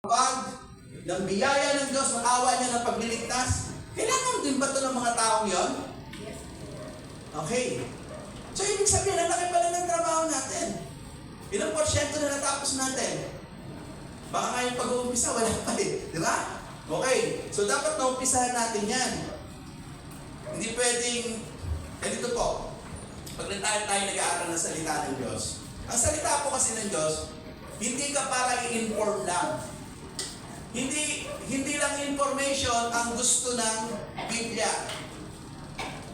Pag ng biyaya ng Diyos, ng awa niya ng pagliligtas, kailangan din ba ito ng mga taong yon? Okay. So, ibig sabihin, ang laki pala ng trabaho natin. Ilang porsyento na natapos natin? Baka ngayon pag-uumpisa, wala pa eh. Di ba? Okay. So, dapat naumpisahan natin yan. Hindi pwedeng, ganito po, pag tayo nag-aaral ng salita ng Diyos, ang salita po kasi ng Diyos, hindi ka para i-inform lang. Hindi lang information ang gusto ng Biblia.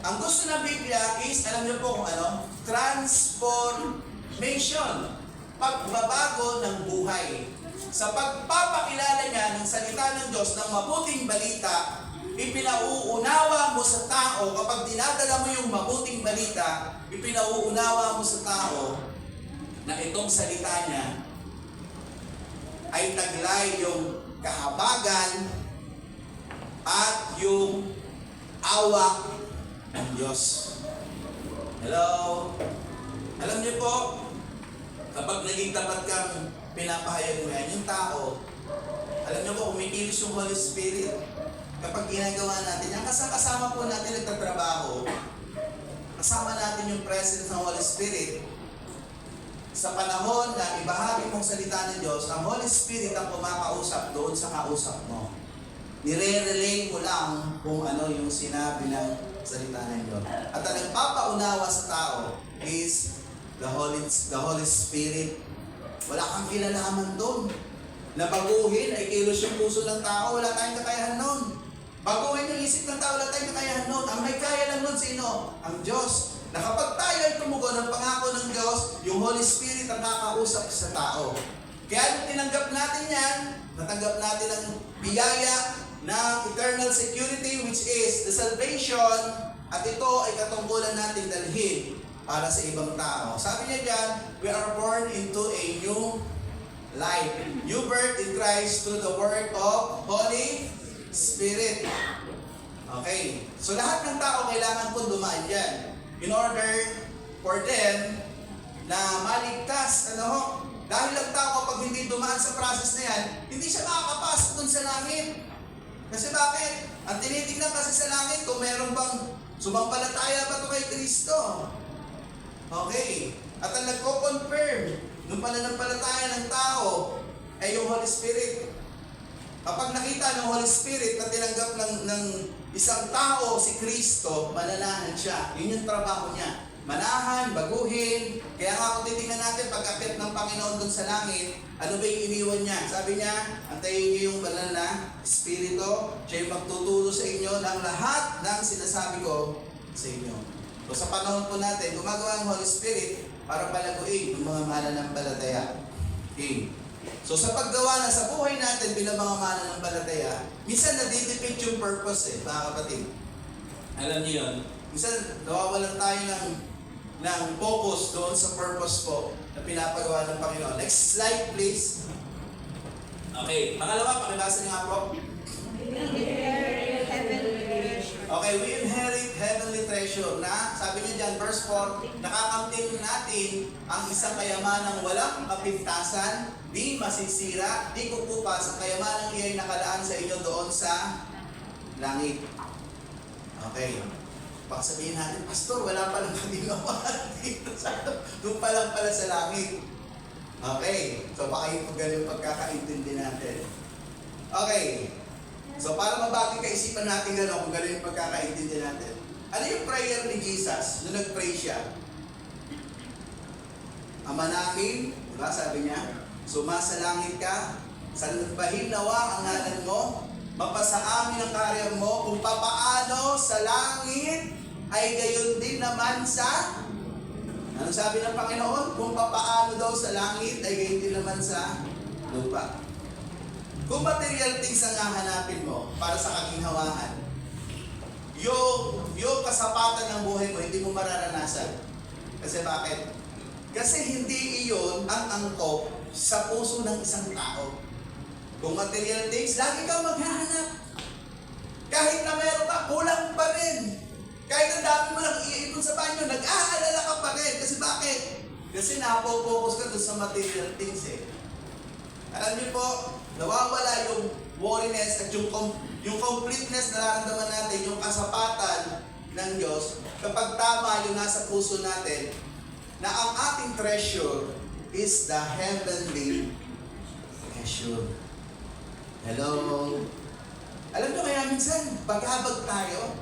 Ang gusto ng Biblia is, alam niyo po kung ano? Transformation. Pagbabago ng buhay. Sa pagpapakilala niya ng salita ng Diyos ng mabuting balita, ipinauunawa mo sa tao, kapag dinadala mo yung mabuting balita, ipinauunawa mo sa tao na itong salita niya ay taglay yung kahabagan at yung awa ng Diyos. Hello? Alam niyo po, kapag naging tapat kang pinapahayag mo yan, yung tao, alam niyo po, kumikilos yung Holy Spirit. Kapag ginagawa natin yan, kasama po natin nagtatrabaho, kasama natin yung presence ng Holy Spirit. Sa panahon na ibahagi mong salita ng Diyos, ang Holy Spirit ang kumakausap doon sa kausap mo. Nire-relay mo lang kung ano yung sinabi ng salita ng Diyos. At ang nagpapaunawa sa tao is the Holy Spirit. Wala kang kinalaman doon. Na baguhin ay kilos yung puso ng tao, wala tayong kakayahan noon. Baguhin yung isip ng tao, wala tayong kakayahan noon. Ang may kaya lang noon sino? Ang Diyos. Na kapag tayo ay tumugon ng pangako ng Diyos, yung Holy Spirit ang kakausap sa tao. Kaya nung tinanggap natin yan, natanggap natin ang biyaya ng eternal security, which is the salvation, at ito ay katungkulan natin dalhin para sa ibang tao. Sabi niya dyan, we are born into a new life. New birth in Christ through the work of Holy Spirit. Okay. So lahat ng tao kailangan po dumaan dyan. In order for them na maligtas, dahil ang tao kapag hindi dumaan sa process na yan, hindi siya makakapasok dun sa langit. Kasi bakit? Ang tinitignan kasi sa langit kung meron bang sumampalataya ba ito kay Kristo. Okay. At ang nagko-confirm ng pananampalataya ng tao ay yung Holy Spirit. Kapag nakita ng Holy Spirit na tinanggap ng isang tao si Kristo, mananahan siya. Yun yung trabaho niya. Manahan, baguhin. Kaya nga kung titingnan natin, pagkapit ng Panginoon dun sa langit, ano ba yung iniwan niya? Sabi niya, antayin niyo yung banal na Espiritu. Siya yung magtuturo sa inyo ng lahat ng sinasabi ko sa inyo. So sa panahon po natin, gumagawa ng Holy Spirit para palaguin yung mga mananampalataya. Okay. So sa paggawa na sa buhay natin bilang mga mananampalataya, minsan nadidipit yung purpose mga kapatid. Alam niyo yun? Minsan nawawalan tayo ng focus doon sa purpose po na pinapagawa ng Panginoon. Next slide please. Okay, pangalawa, pakibasa niyo nga po. Okay, we inherit heavenly treasure na, sabi niya dyan, verse 4, nakakamtin natin ang isang kayamanang walang kapintasan, di masisira, di kukupas, ang kayamanang iya'y nakalaan sa inyo doon sa langit. Okay. Baka sabihin natin, Pastor, wala pa lang ginawa dito. Doon pa lang pala sa langit. Okay. So, baka yung ganun pagkakaintindi natin. Okay. So, para mabagay kaisipan natin gano'n kung gano'n yung pagkakaintindi natin. Ano yung prayer ni Jesus nung nag-pray siya? Ama namin, diba sabi niya, sumasalangit ka, sambahin nawa ang ngalan mo, mapasa amin ang karya mo, kung papaano sa langit, ay gayon din naman sa, ano sabi ng Panginoon? Kung papaano daw sa langit, ay gayon din naman sa lupa. Kung material things ang hahanapin mo para sa kaginhawahan, yung kasapatan ng buhay mo, hindi mo mararanasan. Kasi bakit? Kasi hindi iyon ang angkop sa puso ng isang tao. Kung material things, lagi kang maghahanap. Kahit na meron ka, kulang pa rin. Kahit ang dami mo lang iipon sa banyo, nag-aalala ka pa rin. Kasi bakit? Kasi napopokus ka doon sa material things eh. Alam niyo po, nawawala yung worriness at yung completeness na nararamdaman natin, yung kasapatan ng Diyos, kapag tama yung nasa puso natin, na ang ating treasure is the heavenly treasure. Hello? Alam nyo kaya minsan, paghabag tayo,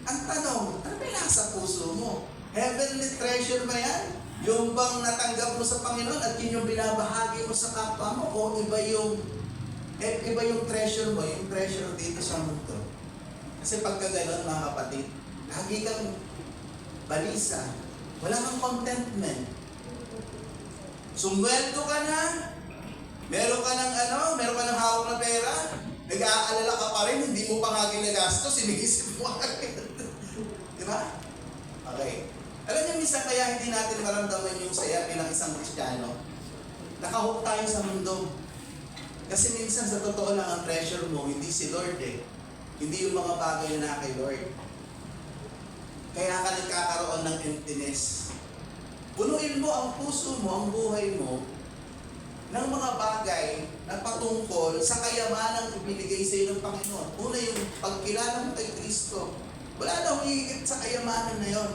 ang tanong, ano ba yung nasa puso mo? Heavenly treasure ba yan? Yung bang natanggap mo sa Panginoon at yun yung binabahagi mo sa kapwa mo? O iba yung treasure mo, yung treasure dito sa mundo? Kasi pagka gano'n, mga kapatid, lagi kang balisa. Wala kang contentment. Sumweldo ka na, meron ka ng hawak na pera, nag-aalala ka pa rin, hindi mo pa nga ginagastos, iniisip mo agad. Di ba? Okay. Alam niyo, minsan kaya hindi natin maramdaman yung saya bilang isang Kristiyano. Nakahook tayo sa mundo. Kasi minsan sa totoo lang ang treasure mo, hindi si Lord eh. Hindi yung mga bagay na kay Lord. Kaya ka nagkakaroon ng emptiness. Punuin mo ang puso mo, ang buhay mo, ng mga bagay na patungkol sa kayamanang ibinigay sa iyo ng Panginoon. Una yung pagkilala mo kay Kristo. Wala na humigit sa kayamanan na yon.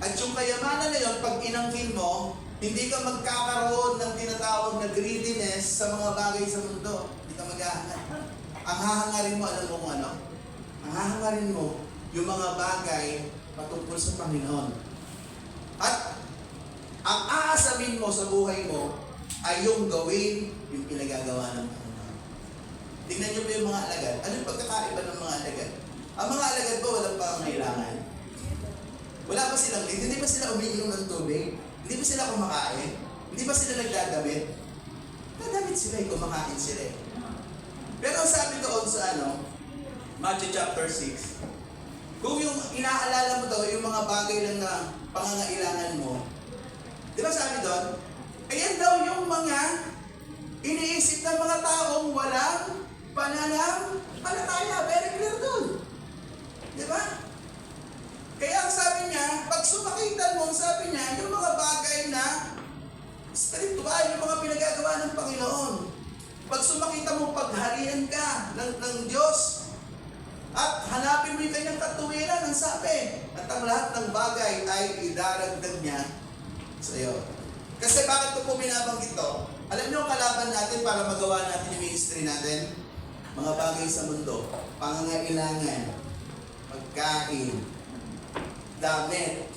At yung kayamanan na yon, pag inangkin mo, hindi ka magkakaroon ng tinatawag na greediness sa mga bagay sa mundo. Hindi ka maghahangat. Ang hahangarin mo, alam mo kung ano? Ang hahangarin mo, yung mga bagay patungkol sa Panginoon. At ang aasamin mo sa buhay mo ay yung gawin yung pinagagawa ng Panginoon. Tingnan niyo ba yung mga alagad? Ano yung pagkakaiba ng mga alagad? Ang mga alagad ba walang pangangailangan? Wala ba silang lead? Hindi ba sila umiinom ng tubig? Hindi ba sila kumakain? Hindi ba sila nagdadamit? Nagdadamit sila, kumakain sila. Pero ang sabi doon sa Matthew chapter 6, kung yung inaalala mo daw, yung mga bagay lang na pangangailangan mo, di ba sabi doon, ayan daw yung mga iniisip ng mga taong walang pananampalataya. Very clear doon. Di ba? Kaya ang sabi niya, pag sumakitan mo, sabi niya, yung mga bagay na spiritual, yung mga pinagagawa ng Panginoon. Pag sumakita mo, pagharian ka ng Diyos, at hanapin mo yung kanyang katuwiran, ang sabi, at ang lahat ng bagay ay idaragdag niya sa iyo. Kasi bakit ko po binabanggit ito? Alam niyo ang kalaban natin para magawa natin yung ministry natin? Mga bagay sa mundo, pangangailangan, pagkain, damit,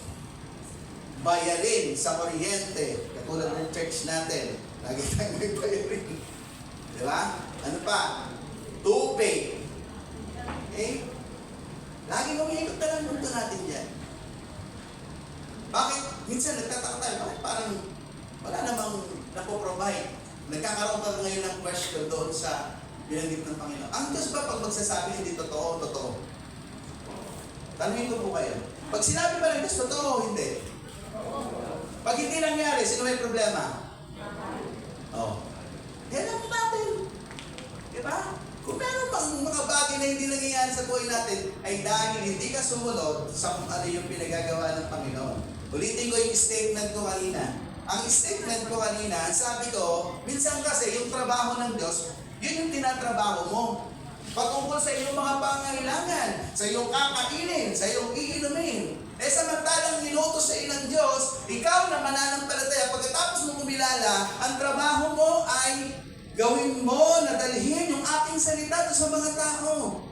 bayarin sa kuryente, katulad ng church natin, lagi tayong may bayarin. Di ba? Ano pa? Tubig. Okay? Lagi umiikot na lang mundo natin yan. Bakit? Minsan nagtataka tayo, bakit parang wala namang napoprovide? Nagkakaroon ka ngayon ng question doon sa binanggit ng Panginoon. Ang Diyos ba pag magsasabi hindi totoo, totoo? Tanungin ko po kayo. Pag sinabi ba ng Diyos, totoo o hindi? Pag hindi nangyari, sino may problema? Oh. Yan ang natin. Diba? Kung meron bang mga bagay na hindi nangyayari sa buhay natin, ay dahil hindi ka sumunod sa kung ano yung pinagagawa ng Panginoon. Ulitin ko yung statement ko kanina. Ang statement ko kanina, sabi ko, minsan kasi yung trabaho ng Diyos, yun yung tinatrabaho mo. Patungkol sa iyong mga pangangailangan, sa iyong kakainin, sa iyong iinumin. Eh samantalang minuto sa ilang Diyos, ikaw na mananampalataya, pagkatapos mo kumilala, ang trabaho mo ay gawin mo na dalhin yung aking salita sa mga tao.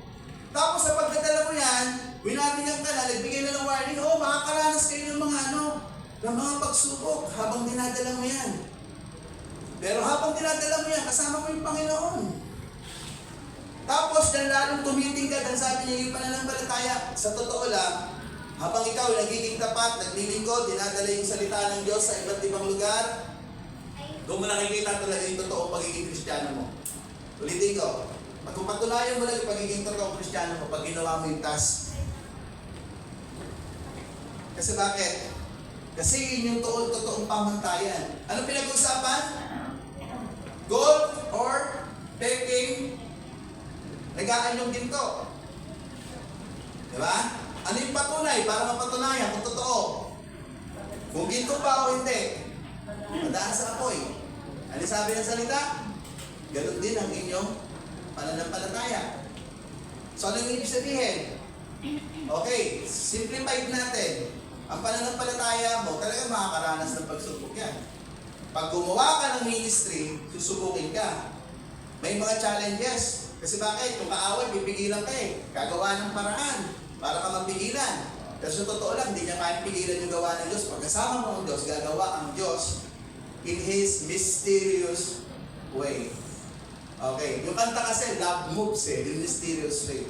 Tapos sa pagdadala mo yan, winabingan ka na, nagbigay na ng warning, makakaranas kayo ng mga pagsubok habang dinadala mo yan. Pero habang dinadala mo yan, kasama mo yung Panginoon. Tapos, dahil lalong tumitingkad, ang sabi niya, yung pananampalataya, sa totoo lang, habang ikaw nagiging tapat, naglilingkod, dinadala yung salita ng Diyos sa iba't ibang lugar, doon mo nakikita talaga yung totoong pagiging Kristiyano mo. Ulitin ko, magpapatunayan mo lang yung pagiging totoong Kristiyano mo pag ginawa mo yung task. Kasi bakit? Kasi yun yung totoong pamantayan. Ano pinag-usapan? Gold or taking nag-aanyong ginto. Diba? Ano yung patunay para mapatunayan kung totoo? Kung ginto pa o hindi. Madaan sa apoy. Ano sabi ng salita? Ganon din ang inyong pananampalataya. So, ano yung ibig sabihin? Okay, simplified natin. Ang pananampalataya mo, talaga makakaranas ng pagsubok yan. Pag gumawa ka ng ministry, susubukin ka. May mga challenges. Kasi bakit? Kung kaaway, pipigilan ka eh. Gagawa ng paraan para ka mapigilan. Pero sa totoo lang, hindi niya kayang pigilan yung gawa ng Diyos. Pagkasama mo ang Diyos, gagawa ang Diyos in His mysterious way. Okay, yung kanta kasi, love moves eh, in mysterious way.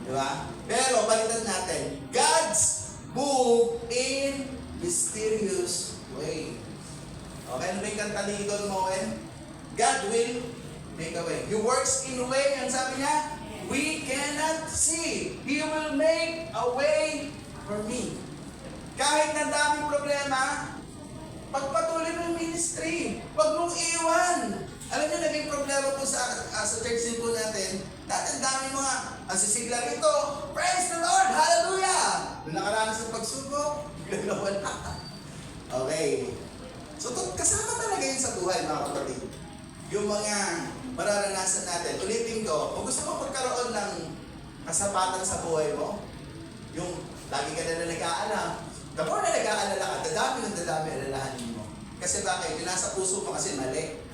Diba? Pero balitan natin, God's move in mysterious way. Okay, ano ba yung kanta ni Don Moen? God will make a way. He works in a way, ang sabi niya, we cannot see. He will make a way for me. Kahit na daming problema, pagpatuloy mo yung ministry. Huwag mong iwan. Alam niyo, naging problema po sa church din po natin. Dati ang dami mga sisigla rito. Praise the Lord! Hallelujah! Nung nakaranas ng pagsubok, wala. Okay. So, kasama talaga yun sa buhay, mga kapatid. Yung mga mararanasan natin. Ulitin ko, kung gusto mo magkaroon ng kasapatan sa buhay mo, yung lagi ka na nag-aalala, the more na nag-aalala ka, dadami alalahanin mo. Kasi bakit? Yung nasa puso mo kasi mali.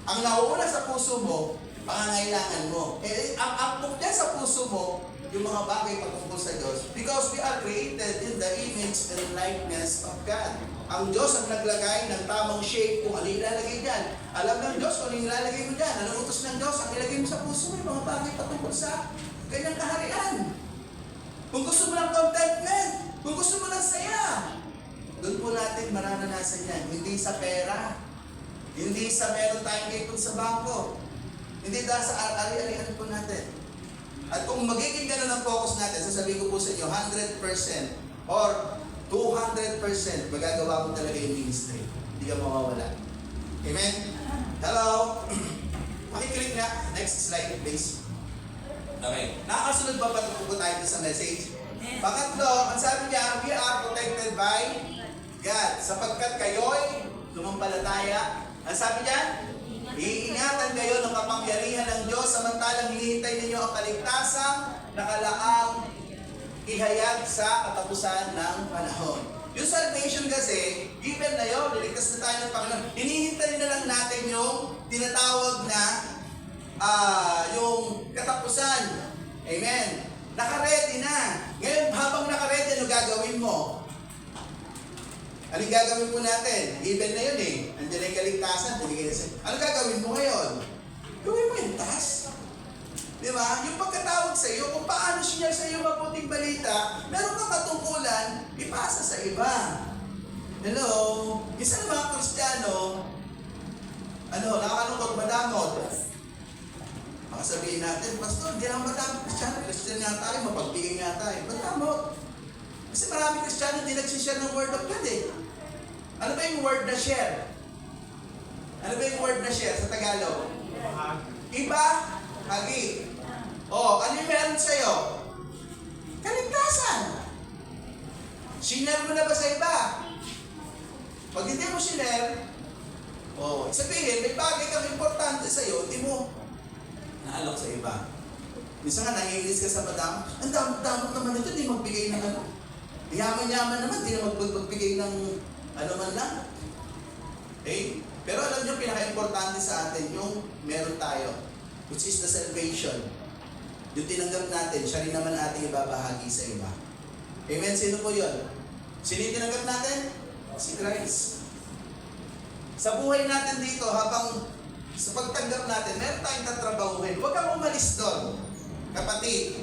Ang nauuna sa puso mo, pangangailangan mo. Ang pukya sa puso mo, yung mga bagay patungkol sa Diyos. Because we are created in the image and likeness of God. Ang Diyos ang naglagay ng tamang shape kung ano ilalagay dyan. Alam ng Diyos kung ano ilalagay mo dyan. Anong utos ng Diyos? Ang ilagay mo sa puso mo, yung mga bagay patungkol sa kanyang kaharian. Kung gusto mo ng contentment, kung gusto mo ng saya, doon po natin mararanasan yan. Hindi sa pera. Hindi sa meron tayong ipon sa bangko. Hindi dahil sa ari-arian po natin. At kung magiging ganun ang focus natin, sasabihin ko po sa inyo, 100% or 200% magagawa mo talaga yung ministry. Hindi ka mawawala. Amen? Hello? Pakiclick nga. Next slide, please. Okay. Nakakasunod ba po tayo sa message? Pangatlo, ang sabi niya, we are protected by God. Sapagkat kayo'y lumampalataya. Ang sabi niya, iingatan kayo ng kapangyarihan ng Diyos samantalang hinihintay ninyo ang kaligtasang nakalaang ihayag sa katapusan ng panahon. Yung salvation kasi, given na yun, liligtas na tayo ng Panginoon. Hinihintay na lang natin yung tinatawag na yung katapusan. Amen. Nakaredy na. Ngayon, habang nakaredy, ano gagawin mo? Anong gagawin po natin? Given na yun eh. Andiyan na yung kaligtasan. Ano gagawin mo ngayon? Gawin mo yung task. Di ba? Yung pagkatawag sa iyo, kung paano siya sa iyo mabuting balita, meron kang katungkulan, ipasa sa iba. Hello? Isa ng mga Kristiyano, nakakalungkot, madamot. Makasabihin natin, Pastor, di lang madamot Kristiyano. Kristiyano nga tayo, mapagbigay nga tayo. Madamot. Kasi maraming Kristiyano hindi nagsishare ng Word of God eh. Ano ba yung word na share? Ano ba yung word na share sa Tagalog? Iba, hagi. Ano yung meron sa'yo? Kaligtasan. Sinare mo na ba sa iba? Pag hindi mo sinare, sabihin, may bagay kang importante sa'yo, hindi mo naalok sa iba. Minsan nga, nangiinis ka sa madam, ang damot naman ito, hindi magbigay ng ano. Yaman-yaman naman, hindi na magbigay ng ano man lang. Okay? Pero alam nyo, pinaka-importante sa atin yung meron tayo, which is the salvation. Yung tinanggap natin, siya rin naman ating ibabahagi sa iba. Amen? Sino po yun? Sino yung tinanggap natin? Si Christ. Sa buhay natin dito, habang sa pagtanggap natin, meron tayong tatrabahuhin. Huwag kang umalis doon, kapatid.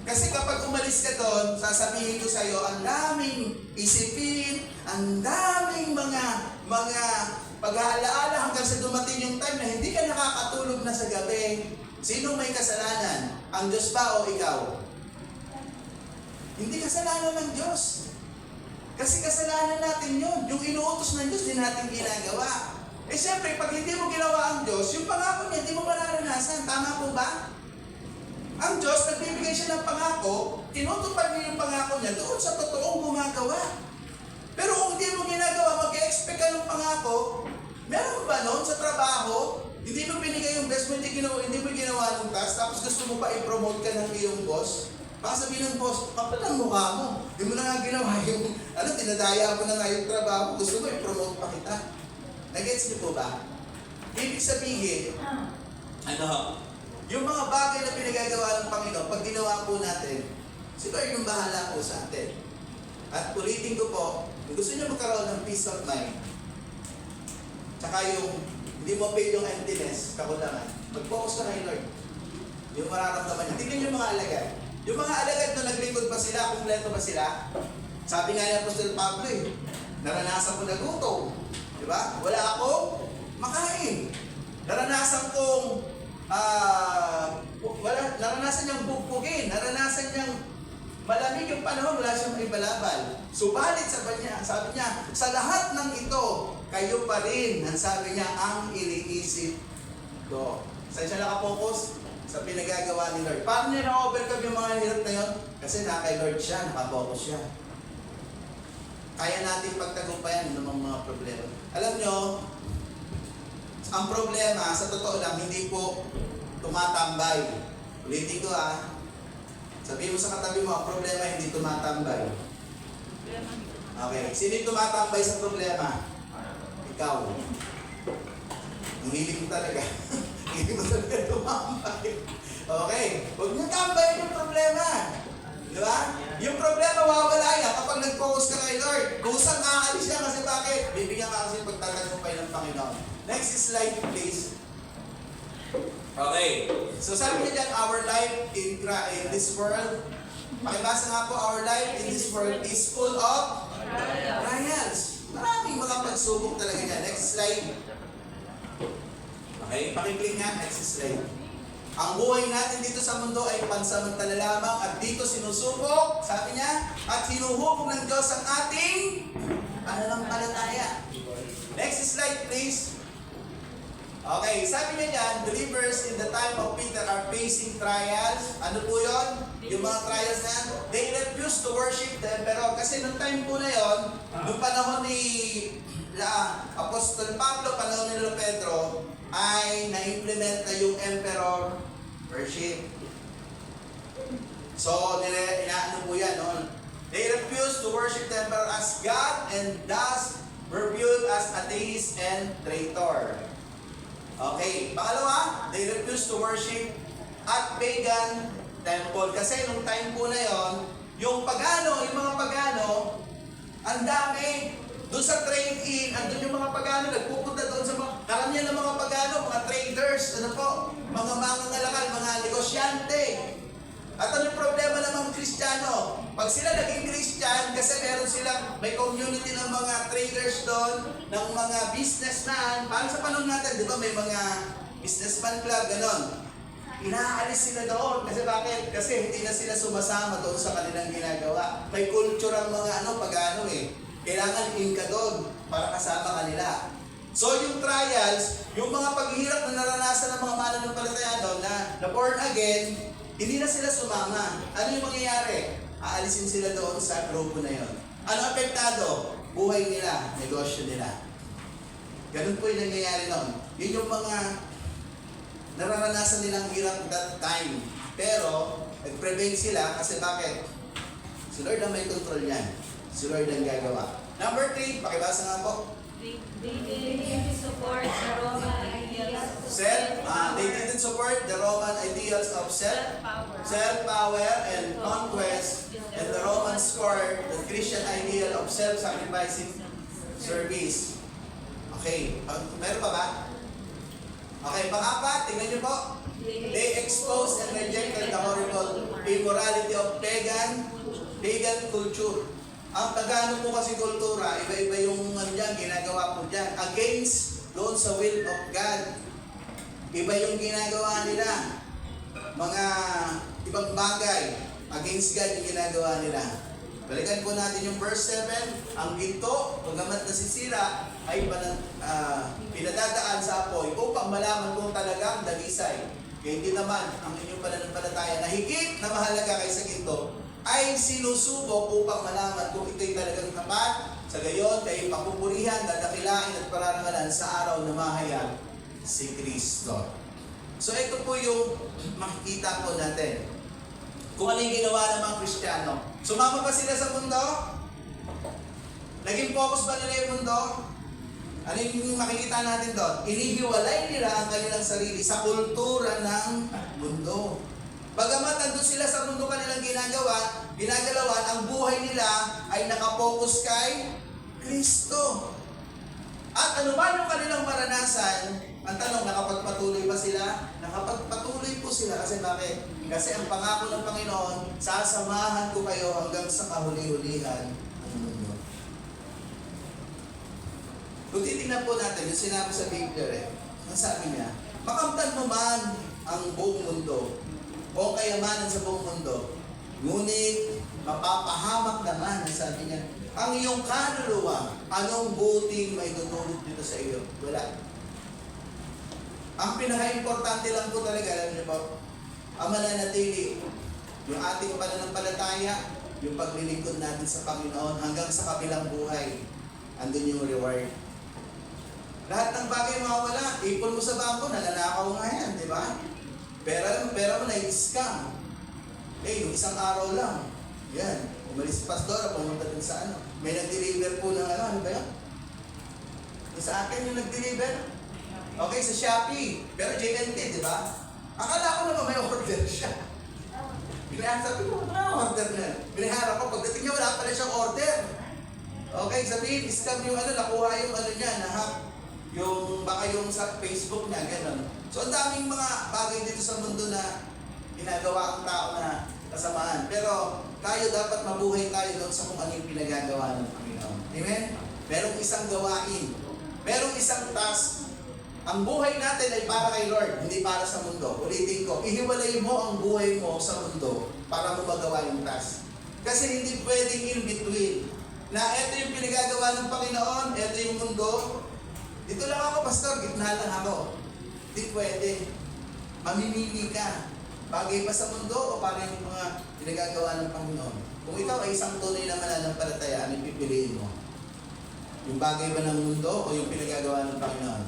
Kasi kapag umalis ka doon, sasabihin ko sa iyo, ang daming isipin, ang daming mga pag-aalaala hanggang sa dumating yung time na hindi ka nakakatulog na sa gabi. Sino may kasalanan? Ang Diyos ba o ikaw? Hindi kasalanan ng Diyos. Kasi kasalanan natin yun. Yung inuutos ng Diyos, din natin ginagawa. Siyempre, pag hindi mo ginawa ang Diyos, yung pangako niya, hindi mo mararanasan. Tama po ba? Ang Diyos, nagbibigay siya ng pangako, tinutupad niya yung pangako niya doon sa totoong gumagawa. Pero kung hindi mo ginagawa, mag-expect ka ng pangako, meron ba noon sa trabaho, Hindi mo binigay yung best mo, hindi mo ginawa ng task, tapos gusto mo pa i-promote ka ng iyong boss. Baka sabihin ng boss, kapal ang mukha mo. Hindi mo na nga ginawa yung, tinadaya mo na nga yung trabaho. Gusto mo i-promote pa kita. Nag-gets niyo po ba? Ibig sabihin, yung mga bagay na pinagagawa ng Panginoon, pag ginawa po natin, si Lord yung bahala po sa atin. At ulitin ko po, kung gusto niyo magkaroon ng peace of mind, tsaka yung hindi mo feel yung emptiness, kakulangan, mag-focus ka kay Lord. Yung mararamdaman niya. Tingnan yung mga alagad. Yung mga alagad na naglingkod pa sila, kumpleto pa sila, sabi nga ni Apostol Pablo naranasan ko na gutom. Di ba? Wala akong makain. Naranasan kong naranasan niyang bugpugin, naranasan niyang malamig yung panahon, wala siyang ibalabal. Subalit sabi niya, sa lahat ng ito, kayo pa rin, ang sabi niya, ang iniisip ko. Saan siya nakapokus? Sa pinagagawa ni Lord. Paano niya na-overcome yung mga hirap na yun? Kasi kay Lord siya, nakapokus siya. Kaya natin pagtagumpayan ng mga problema. Alam niyo, ang problema, sa totoo lang, hindi po tumatambay. Ulitin ko sabihin mo sa katabi mo, ang problema hindi tumatambay. Okay, sino yung tumatambay sa problema? Ikaw. Ang hiling mo talaga. Hindi mo talaga tumambay. Okay, huwag niyo tambayin yung problema. Di ba? Yung problema wawala yan kapag nag-focus ka kay Lord. Kusang aalis yan kasi bakit? Bibigyan ka kasi pagtatagumpay ng Panginoon. Next slide please. Okay. So sabi niya dyan, our life in this world, pakibasa nga po, our life in this world is full of trials. Maraming mga pagsubok talaga dyan. Next slide. Okay, pakiclick nga. Next slide. Ang buhay natin dito sa mundo ay pansamantala lamang at dito sinusubok, sabi niya, at hinuhubog ng Diyos ang ating pananampalataya. Next slide please. Okay, sabi niya dyan, believers in the time of Peter are facing trials. Ano po yun? Yung mga trials na yan, they refuse to worship the emperor. Kasi nung time po na yun, nung panahon ni Apostol Pablo, panahon ni Pedro, ay na-implement na yung emperor worship. So, inaano po yan, no? They refuse to worship the emperor as God and thus were viewed as atheist and traitor. Okay, pangalawa, they refuse to worship at pagan temple. Kasi nung time po na yon, yung mga pagano, ang dami. Doon sa trade-in, andun yung mga pagano, nagpupunta doon sa mga, karamihan ng mga pagano, mga traders, mga mangangalakal, mga negosyante. At ano yung problema ng mga Kristiyano? Pag sila naging Christian, kasi may community ng mga traders doon, ng mga businessman, parang sa panahon natin, di ba may mga businessman club, ganon. Inaalis sila doon. Kasi bakit? Kasi hindi na sila sumasama doon sa kanilang ginagawa. May culture ang mga pagano Kailangan in ka doon para kasama kanila. So yung trials, yung mga paghihirap na naranasan ng mga mananampalataya doon na born again, hindi na sila sumama. Ano yung mangyayari? Aalisin sila doon sa grupo na yon. Ano apektado? Buhay nila, negosyo nila. Ganun po yung nangyayari noon. Yun yung mga nararanasan nilang hirap that time. Pero, nag-prevent sila kasi bakit? Si Lord ang may control yan. Si Lord ang gagawa. Number 3, pakibasa nga po. They didn't support the Roman ideals of They didn't support the Roman ideals of self-power and conquest, and the Romans scored the Christian ideal of self-sacrificing service. Okay, meron pa ba? Okay, pang-apat, tingnan niyo po. They exposed and rejected the horrible immorality of pagan culture. Ang pagano po kasi kultura, iba-iba yung ginagawa po dyan. Against doon sa will of God. Iba yung ginagawa nila. Mga ibang bagay. Against God yung ginagawa nila. Balikan po natin yung verse 7. Ang ginto, pagamat nasisira, ay pinadadaan sa apoy upang malaman kung talagang dagisay. Kaya hindi naman ang inyong pananampalataya na higit na mahalaga kaysa ginto ay sinusubok upang malaman kung ito'y talagang tapat. Sa gayon, kayo papupurihan, dadakilain at pararangalan sa araw na mahayag si Kristo. So ito po yung makikita po natin. Kung ano yung ginawa ng mga Kristiyano. Sumama ba sila sa mundo? Naging focus ba nila yung mundo? Ano yung makikita natin doon? Inihiwalay nila ang kanilang sarili sa kultura ng mundo. Bagamat nandun sila sa mundo kanilang ginagalawan, ang buhay nila ay nakapokus kay Kristo. At ano man yung kanilang maranasan, ang tanong, nakapagpatuloy ba sila? Nakapagpatuloy po sila. Kasi bakit? Kasi ang pangako ng Panginoon, sasamahan ko kayo hanggang sa kahuli-hulihan ng mundo. Kung titignan po natin, yung sinabi sa Biblia, ang sabi niya, makamtan mo man ang buong mundo o kayamanan sa buong mundo, ngunit mapapahamak naman, ang sabi niya, ang iyong kaluluwa, anong buting may tutulog dito sa iyo? Wala. Ang pinaka-importante lang po talaga, alam niyo po, ang mananatili, yung ating pananampalataya, yung paglilingkod natin sa Panginoon hanggang sa kabilang buhay, andun yung reward. Lahat ng bagay mawawala, ipon mo sa bangko, nananakaw nga yan, di ba? Pera mo na-scam. Yung isang araw lang, yan, umalis si Pastora, pumunta din sa ano. May nag-deliver po ng ano ba yun? Yung sa akin yung nag-deliver. Okay, sa Shopee. Pero JNT, di ba? Akala ko naman may order siya. Sabi ko, order na. Binaharap ko, pagdating niya, wala pala siyang order. Okay, sabihin, scam yung ano, nakuha yung ano niya, na-hack. Yung, baka yung sa Facebook niya, gano'n. So, ang daming mga bagay dito sa mundo na ginagawa ang tao na kasamaan. Pero, tayo dapat mabuhay tayo doon sa kung ano yung pinagagawa ng Panginoon. Amen? Merong isang gawain. Merong isang task. Ang buhay natin ay para kay Lord, hindi para sa mundo. Ulitin ko, ihiwalay mo ang buhay mo sa mundo para mo magawa yung task. Kasi hindi pwedeng in between. Na ito yung pinagagawa ng Panginoon, ito yung mundo. Dito lang ako, pastor, gitna lang ako. Hindi pwede. Mamimili ka. Bagay ba sa mundo o para yung mga pinagagawa ng Panginoon? Kung ikaw ay isang tunay na mananampalataya, anong pipiliin mo? Yung bagay ba ng mundo o yung pinagagawa ng Panginoon?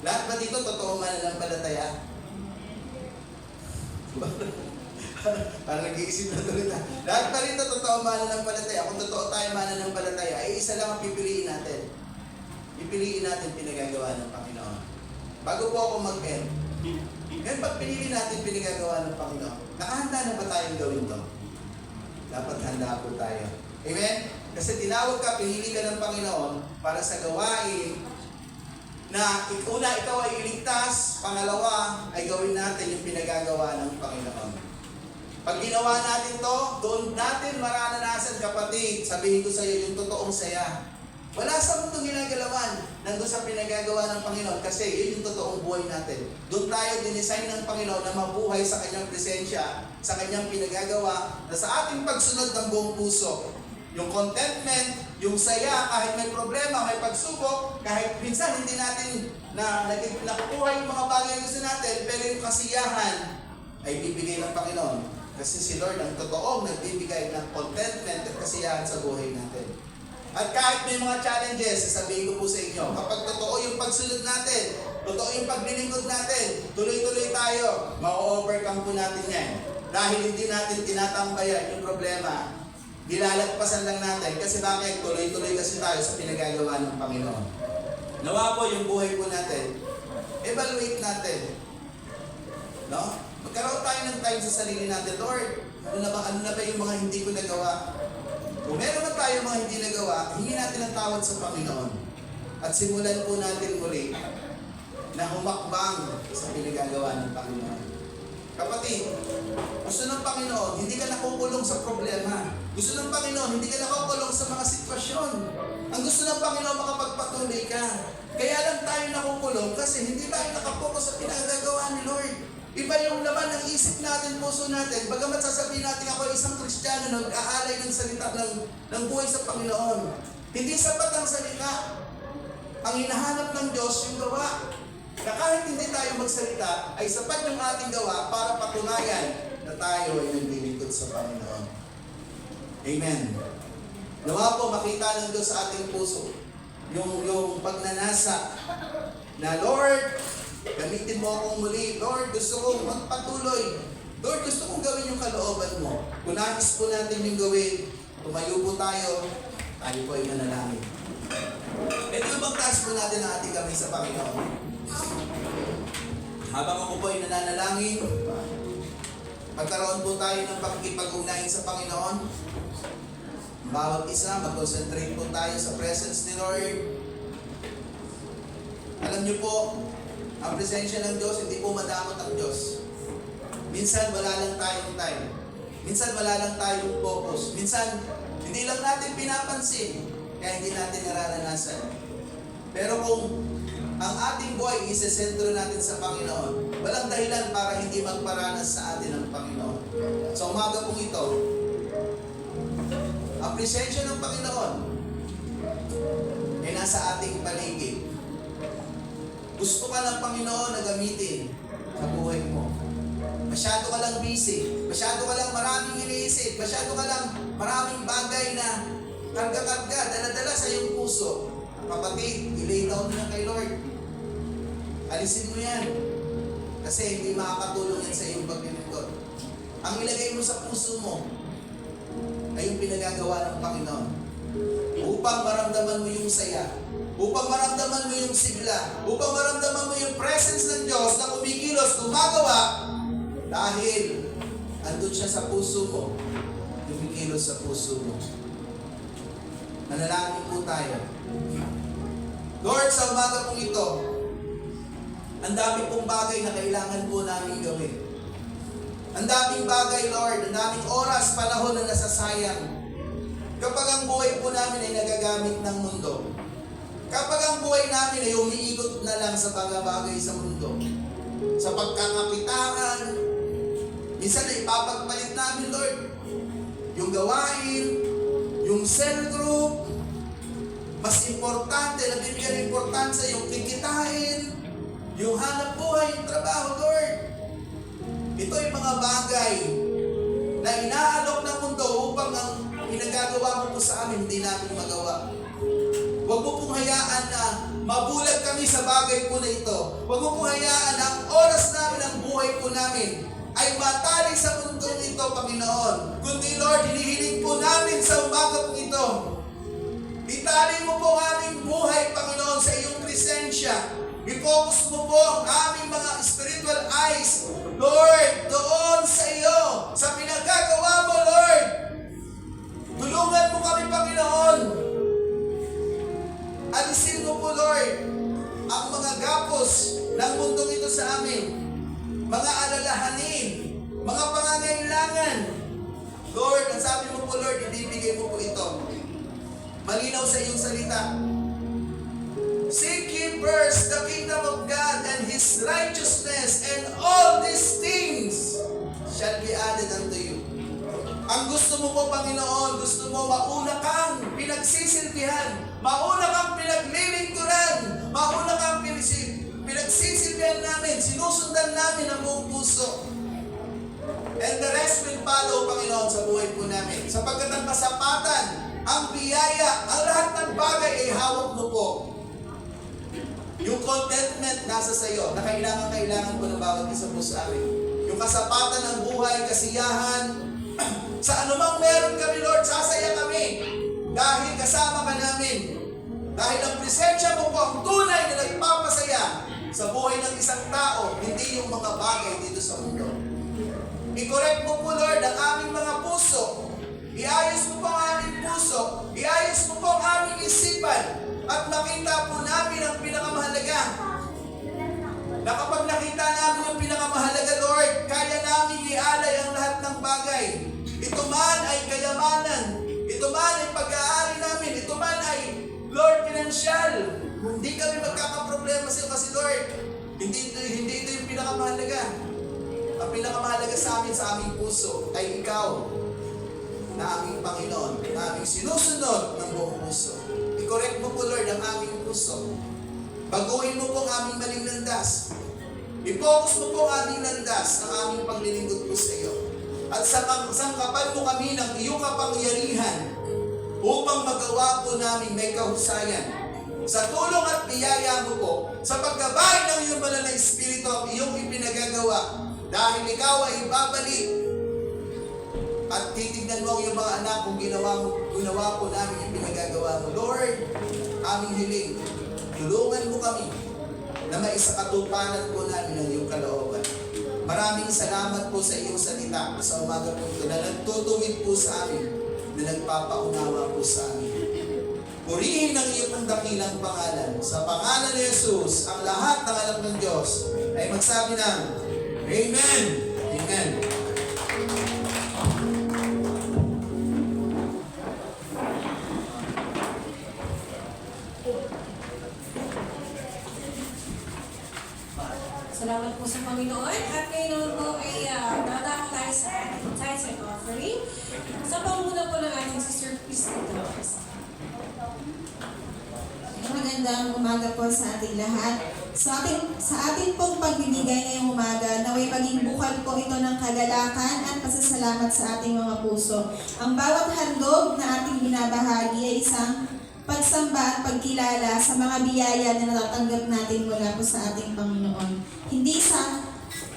Lahat ba dito totoo mananampalataya? Diba? Parang nag-iisip na tuloy na. Lahat pa rin totoo mananampalataya. Kung totoo tayo mananampalataya, ay isa lang ang pipiliin natin. Pipiliin natin pinagagawa ng Panginoon. Bago po ako mag-end, ngayon pag pinili natin pinagagawa ng Panginoon, nakahanda na ba tayong gawin to? Dapat handa po tayo. Amen? Kasi tinawag ka, pinili ka ng Panginoon para sa gawain na una ikaw ay iligtas, pangalawa ay gawin natin yung pinagagawa ng Panginoon. Pag ginawa natin to, doon natin maranasan, kapatid, sabihin ko sa iyo yung totoong saya. Wala sa mundong ginagalawan, nandun sa pinagagawa ng Panginoon kasi yun yung totoong buhay natin. Doon tayo dinesign ng Panginoon na mabuhay sa kanyang presensya, sa kanyang pinagagawa, na sa ating pagsunod ng buong puso. Yung contentment, yung saya, kahit may problema, may pagsubok, kahit minsan hindi natin nakukuha yung mga bagay na gusto natin, pero yung kasiyahan ay bibigay ng Panginoon. Kasi si Lord ang totoong nagbibigay ng contentment at kasiyahan sa buhay natin. At kahit may mga challenges, sasabihin ko po sa inyo, kapag totoo yung pagsunod natin, totoo yung paglilingkod natin, tuloy-tuloy tayo, ma-overcome po natin yan. Dahil hindi natin tinatambayan yung problema, dilalagpasan lang natin. Kasi bakit? Tuloy-tuloy kasi tayo sa pinagagawa ng Panginoon. Nawa po yung buhay po natin, evaluate natin. No? Magkaroon tayo ng time sa sarili natin, Lord, ano na ba yung mga hindi ko nagawa? Kung meron man tayo mga hindi nagawa, hingi natin ang tawad sa Panginoon. At simulan po natin muli na humakbang sa pinagagawa ng Panginoon. Kapatid, gusto ng Panginoon, hindi ka nakukulong sa problema. Gusto ng Panginoon, hindi ka nakukulong sa mga sitwasyon. Ang gusto ng Panginoon, makapagpatuloy ka. Kaya lang tayo nakukulong kasi hindi tayo nakapokus sa pinagagawa ni Lord. Iba yung laman ng isip natin, puso natin. Bagamat sasabihin natin ako ay isang Kristiyano, nag-aalay ng salita ng buhay sa Panginoon. Hindi sapat ang salita. Ang hinahanap ng Diyos yung gawa. Na kahit hindi tayo magsalita, ay sapat yung ating gawa para patunayan na tayo ay naglilingkod sa Panginoon. Amen. Nawa po makita ng Diyos sa ating puso yung pagnanasa na Lord, Gamitin mo akong muli. Lord, gusto kong magpatuloy. Lord, gusto kong gawin yung kalooban mo. Kung nais po natin yung gawin, tumayo po tayo po ay manalangin. Ito yung bang taas po natin ang ating kamay sa Panginoon. Habang ako po ay nananalangin, pagkaroon po tayo ng pakikipag-ugnayan sa Panginoon. Bawat isa, mag-concentrate po tayo sa presence ni Lord. Alam niyo po, ang presensya ng Diyos, hindi po madamot ang Diyos. Minsan wala lang tayong time. Minsan wala lang tayong focus. Minsan, hindi lang natin pinapansin, kaya hindi natin nararanasan. Pero kung ang ating buhay isesentro natin sa Panginoon, walang dahilan para hindi magparanas sa atin ang Panginoon. Sa umaga pong ito, ang presensya ng Panginoon ay nasa ating paligid. Gusto ka ng Panginoon na gamitin sa buhay mo. Masyado ka lang busy, masyado ka lang maraming iniisip, masyado ka lang maraming bagay na karga-karga, dala-dala sa iyong puso. Kapatid, i-lay down mo na kay Lord. Alisin mo yan. Kasi hindi makakatulong yan sa iyong paglilingkod. Ang ilagay mo sa puso mo ay yung pinagagawa ng Panginoon. Upang maramdaman mo yung saya, upang maramdaman mo yung sigla, upang maramdaman mo yung presence ng Diyos na kumikilos, gumagawa, dahil andun siya sa puso mo, kumikilos sa puso mo. Manalangin po tayo. Lord, sa umaga pong ito, ang dami pong bagay na kailangan po namin gawin. Ang daming bagay, Lord, ang daming oras, panahon na nasasayang. Kapag ang buhay po namin ay nagagamit ng mundo, kapag ang buhay namin ay umiikot na lang sa bagay sa mundo, sa pagkakakitaan, minsan ay ipapagpalit namin, Lord, yung gawain, yung cell group, mas importante, nabibigyan ng importansya yung kikitain, yung hanap buhay, yung trabaho, Lord. Ito ay mga bagay na inaalok ng mundo upang ang pinagagawa mo po sa amin, hindi namin magawa. Huwag mo pong hayaan na mabulag kami sa bagay po na ito. Huwag mo pong hayaan na ang oras namin, ang buhay po namin, ay matali sa mundong ito, Panginoon. Kundi, Lord, hinihiling po namin sa umaga po ito. Itali mo po ang aming buhay, Panginoon, sa iyong presensya. I-focus mo po ang aming mga spiritual eyes, Lord, doon sa iyo, sa pinagagawa mo, Lord. Tulungan mo kami, Panginoon. Alisin mo po, Lord, ang mga gapos ng mundong ito sa amin. Mga alalahanin, mga pangangailangan. Lord, ang sabi mo po, Lord, ibibigay mo po ito. Malinaw sa iyong salita. Seek ye first the kingdom of God and His righteousness, and all these things shall be added unto you. Ang gusto mo po, Panginoon, gusto mo mauna kang pinagsisilbihan, mauna kang pinaglilingkuran, mauna kang pinagsisilbihan namin, sinusundan namin ang buong puso. And the rest will follow, Panginoon, sa buhay po namin. Sapagkat ang kasapatan, ang biyaya, ang lahat ng bagay ay hawak mo po. Yung contentment nasa sa iyo, na kailangan po ng bawat isa po sa amin. Yung kasapatan ng buhay, kasiyahan, sa anumang meron kami, Lord, sasaya kami. Dahil kasama ka namin. Dahil ang presensya mo po ang tunay na nagpapasaya sa buhay ng isang tao, hindi yung mga bagay dito sa mundo. I-correct mo po, Lord, ang aming mga puso. Iayos mo po ang aming puso. Iayos mo po ang aming isipan. At makita po namin ang pinakamahalaga. Na kapag nakita namin ang pinakamahalaga, Lord, kaya namin ialay ang lahat ng bagay. Ito man ay kayamanan. Ito man ay pag-aari namin. Ito man ay, Lord, pinansyal. Hindi kami magkakaproblema sa iyo kasi, Lord, hindi ito yung pinakamahalaga. Ang pinakamahalaga sa amin, sa aming puso, ay ikaw na aming Panginoon, na aming sinusunod ng buong puso. I-correct mo po, Lord, ang aming puso. Baguhin mo po ang aming maling landas. I-focus mo po ang aming landas ng aming paglilingkod po sa iyo. At sangkapan mo kami ng iyong kapangyarihan upang magawa po namin may kahusayan sa tulong at biyaya mo po, sa paggabay ng iyong banal na Espiritu ang iyong ipinagagawa, dahil ikaw ay ibabalik at titignan mo ang iyong mga anak kung ginawa po namin yung pinagagawa mo. Lord, aming hiling, tulungan mo kami na maisakatuparan po namin ang iyong kalooban. Maraming salamat po sa iyong salita sa umaga po ito na nagtutuwid po sa amin, na nagpapaunawa po sa amin. Purihin ang iyong dakilang pangalan. Sa pangalan ni Jesus, ang lahat ng anak ng Diyos ay magsabi ng Amen. Amen. Salamat po sa Panginoon. At ngayon po ay dadako tayo sa ating tithes and offering. Sa panguna po ng ating Sister Christine. Magandang umaga po sa ating lahat. Sa ating pong pagbibigay ngayong umaga, naway maging bukal po ito ng kagalakan at pasasalamat sa ating mga puso. Ang bawat handog na ating binabahagi ay isang pagsamba at pagkilala sa mga biyaya na natatanggap natin mula po sa ating Panginoon. Hindi sa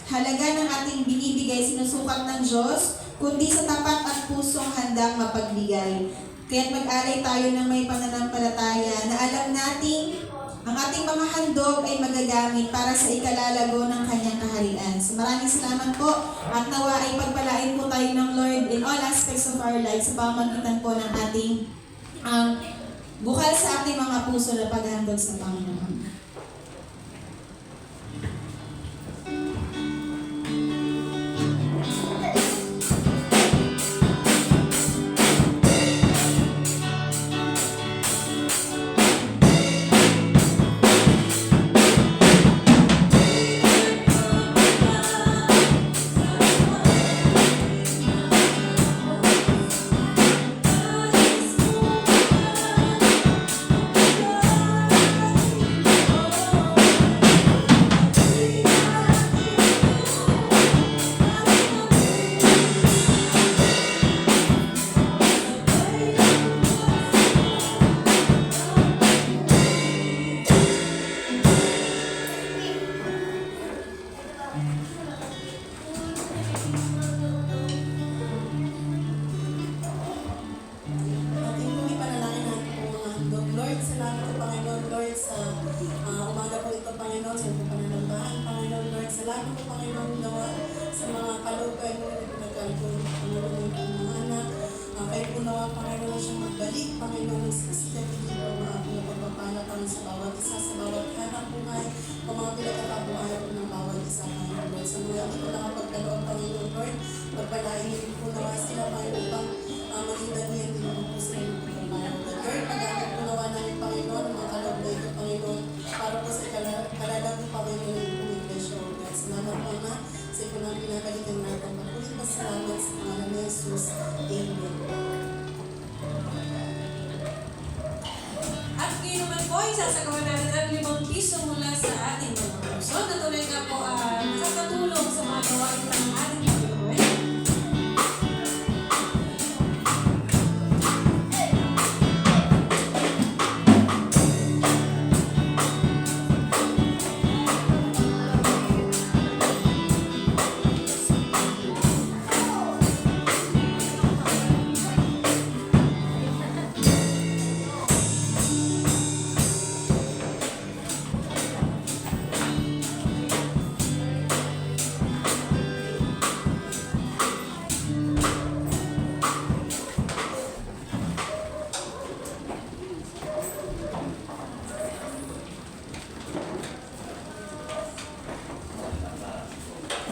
halaga ng ating binibigay sinusukat ng Diyos, kundi sa tapat at pusong handang mapagbigay. Kaya't mag-alay tayo ng may pananampalataya na alam nating ang ating mga handog ay magagamit para sa ikalalago ng kanyang kaharian. So maraming salamat po at nawa ay pagpalain po tayo ng Lord in all aspects of our lives sa pamamagitan po ng ating bukal sa ating mga puso na paghandog sa Panginoon. Ating po ipanalangin natin po mga handog. Lord, salamat po Panginoon, Lord, sa umaga po ito, Panginoon, sa iyong pananambahan, Panginoon, Lord. Salamat po Panginoon, nawa sa mga kalugay mo na pinagkalpo, Panginoon, ng mga anak. Kayo po nawa, Panginoon, siyang magbalik, Panginoon, ng siksikatigil po mga po pagpapala kami sa bawat isa, sa bawat hanap buhay, o mga pinagkakabuhay po ng bawat isa, Panginoon, Lord. Sa mga hindi ko nakapagkaloob, Panginoon, Lord, pagpalain niyo po nawa sila, Panginoon, upang maging damihan din po sa inyo, Panginoon. Lord, pag-amin po nawa namin, Panginoon, ang mga kaloob na ito, Panginoon, para po sa kalalago, Panginoon, ng pong iglesia, O God. Salamat po, Ama, sa ito na pinagalitan natin. Mapulit pasalamat sa pangalan ni Jesus. Amen. At ngayon naman po, isasagawa natin ang 5 piso mula sa ating mga puso. Na tuloy nga po nakakatulong sa mga gawain ng ating Panginoon.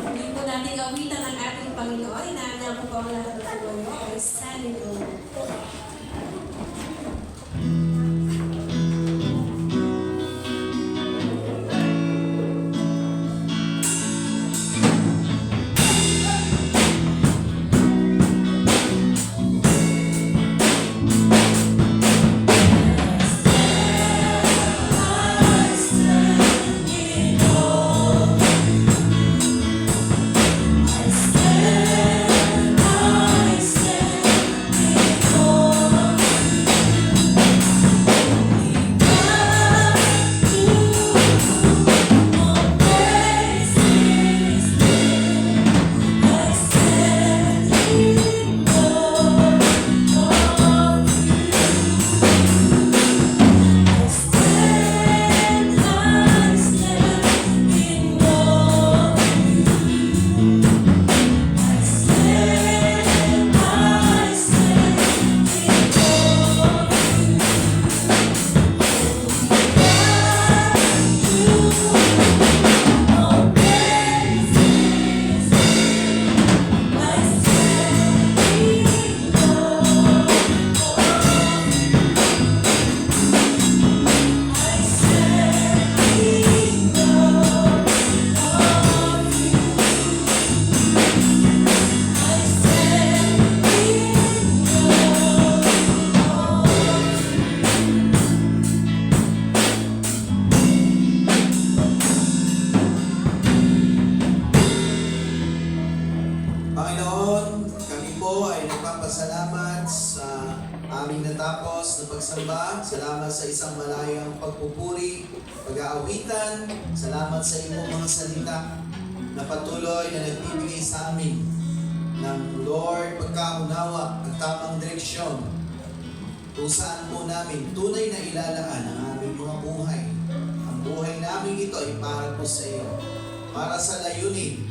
Hindi po natin awitan ang ating Panginoon. Inaanyaw po ang lahat ng tuloy ay standing over. I stand Panginoon, kami po ay nagpapasalamat sa aming natapos na pagsamba. Salamat sa isang malayang pagpupuri, pag-aawitan. Salamat sa iyong mga salita na patuloy na nagbibigay sa amin ng Lord pagkaunawa at tamang direksyon kung saan po namin tunay na ilalaan ang aming mga buhay. Ang buhay namin ito ay para po sa iyo, para sa layunin,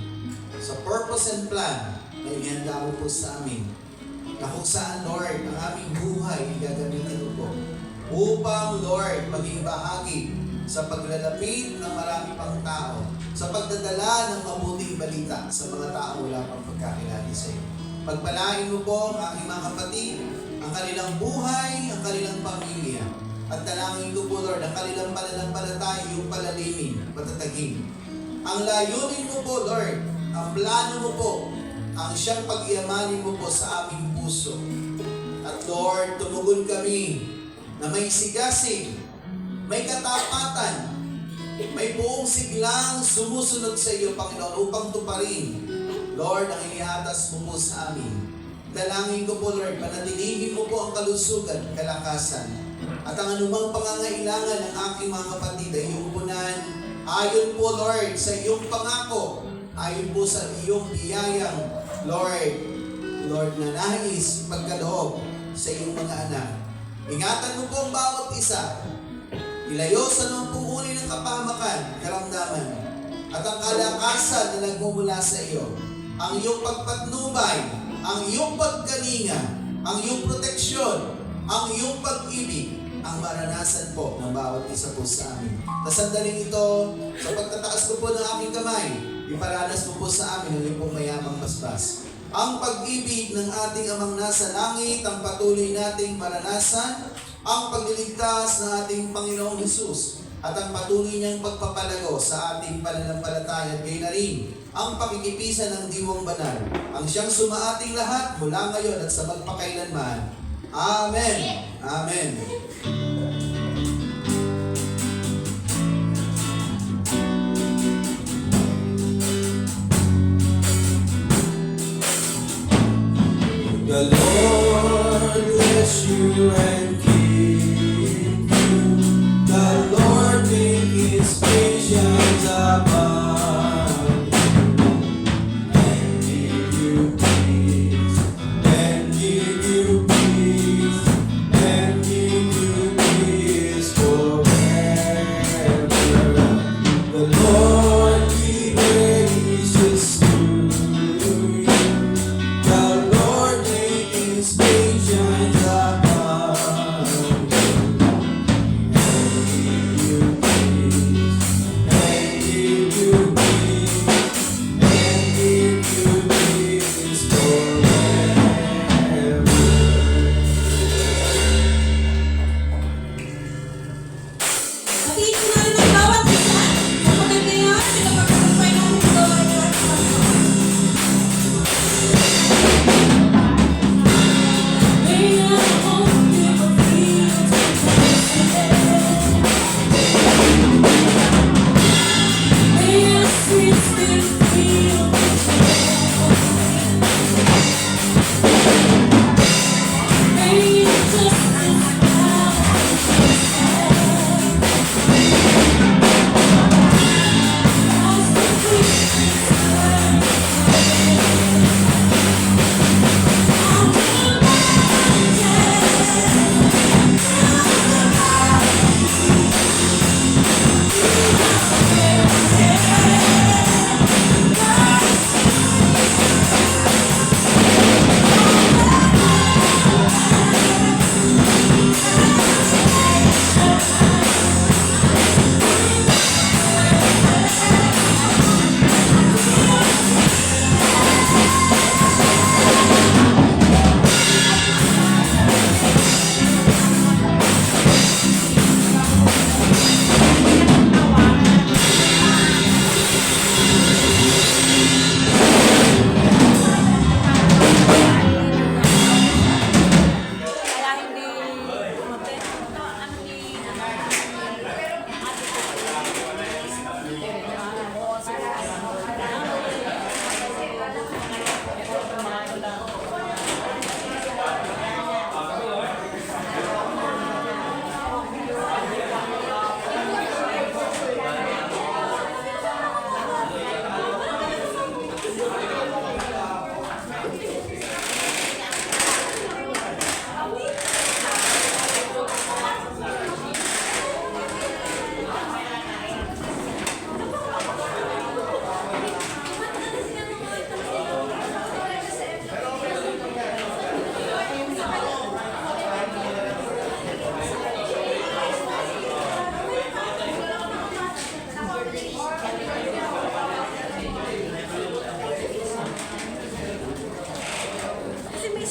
sa purpose and plan na ihanda mo po sa amin. Na kung saan, Lord, ang aming buhay ay gagamitin mo po upang, Lord, maging bahagi sa paglalapit ng marami pang tao, sa pagdadala ng mabuting balita sa mga tao wala pang pagkakilala sa iyo. Pagpalain mo po ang aking mga kapatid, ang kanilang buhay, ang kanilang pamilya. At dalangin ko po, Lord, ang kanilang pananampalataya, yung palalimin, patatagin. Ang layunin mo po, Lord, ang plano mo po, ang siyang pag-iamanin mo po sa aming puso. At Lord, tumugon kami na may sigasig, may katapatan, may buong siglang sumusunod sa iyo, Panginoon, upang tuparin, Lord, ang iniatas mo po sa amin. Dalangin ko po, Lord, panatilihin mo po ang kalusugan, kalakasan, at ang anumang pangangailangan ng aking mga kapatid ay iupunan ayon po, Lord, sa iyong pangako, ayon po sa iyong biyayang, Lord, na nais pagkaloob sa iyong mga anak. Ingatan mo po ang bawat isa. Ilayo sa pong uri ng kapahamakan, karamdaman, at ang kalakasan na nagmumula sa iyo. Ang iyong pagpatnubay, ang iyong pagkalinga, ang iyong proteksyon, ang iyong pag-ibig, ang maranasan po ng bawat isa po sa amin. Sa sandaling ito, sa pagtataas ko po ng aking kamay, iparanas mo po sa amin ang iyong pong mayamang basbas. Ang pag-ibig ng ating Amang nasa langit, ang patuloy nating maranasan, ang pagliligtas ng ating Panginoong Hesus, at ang patuloy niyang pagpapalago sa ating pananampalataya, at gayon na rin ang pakikipisan ng Diwang Banal, ang siyang sumaating lahat mula ngayon at sa magpakailanman. Amen. Amen. The Lord bless you and keep you. The Lord make his patience upon you and give you peace, and give you peace, and give you peace forever. The Lord be gracious to you. The Lord make his face shine upon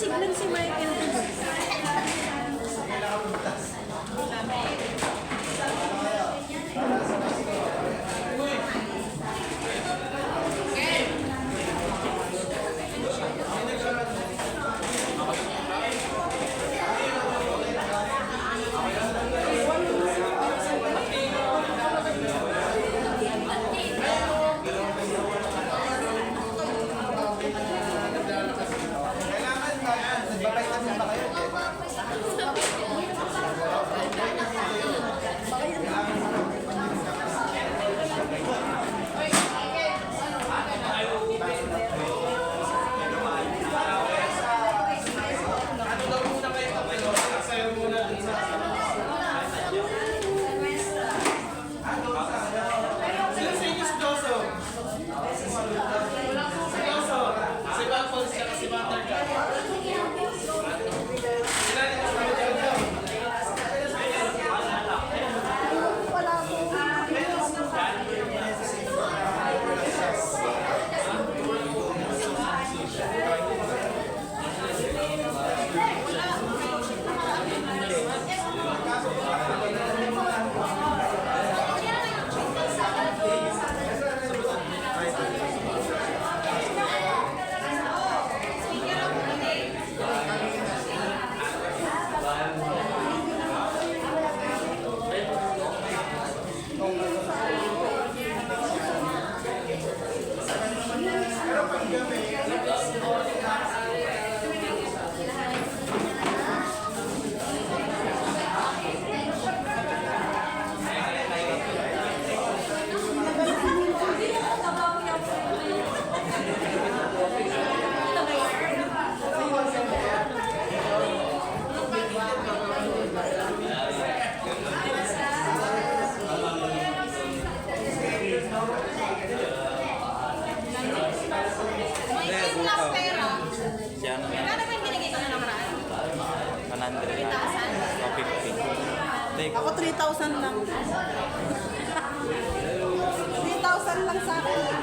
Sisignan si Michael. Ako 3,000 lang. 3,000 lang sa akin.